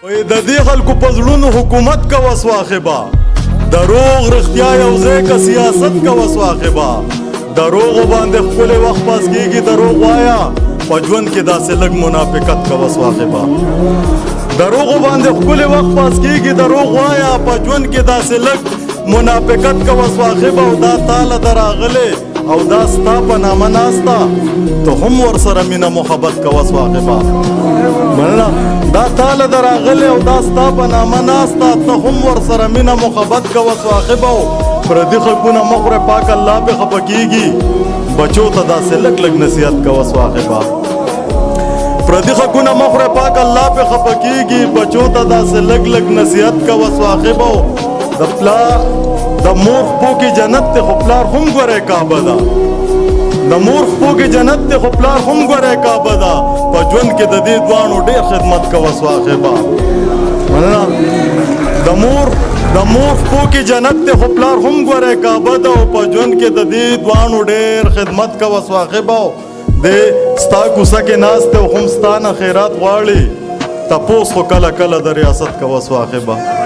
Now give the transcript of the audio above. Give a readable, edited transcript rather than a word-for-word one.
د دې خلکو په زړونو حکومت کوه صاحبه دروغ رښتیا یو ځای که سیاست کوه صاحبه دروغو باندې ښکلی وخت پاس کېږي دروغ وایه په ژوند کې داسې لږ منافقت کوه صاحبه دروغو باندې ښکلی وخت پاس کېږي دروغ وایه په ژوند کې داسې لږ منافقت کوه صاحبه او دا تاله د راغلی او دا ستا په نامه ناسته ته هم ورسره مینه محبت کوه صاحبه مننه دا تاله د راغلی او دا ستا په نامه ناسته ته هم ورسره مینه محبت کوه صاحبه پردي خلکونه مه خوره پاک الله پې خفه کېږي بچو ته داسې لږ لږ نصیحت کوه صاحبه پردي خلکونه مه خوره پاک الله پې خفه کېږي بچو ته داسې لږ لږ نصیحت کوه صاحبه د پلار د مور خپو کې جنت دی خو پلار هم ګورې کعبه ده د مور خپو کې جنت دی خو پلار هم ګورې کعبه ده په ژوند کې د دې دواړو ډېر خدمت کوه صاحبه مننه د مور خپو کې جنت دی خو پلار هم ګورې کعبه ده او په ژوند کې د دې دواړو ډېر خدمت کوه صاحبه دې ستا کوڅه کې ناست دی او هم ستا نه خیرات غواړي تپوس خو کله کله د ریاست کوه صاحبه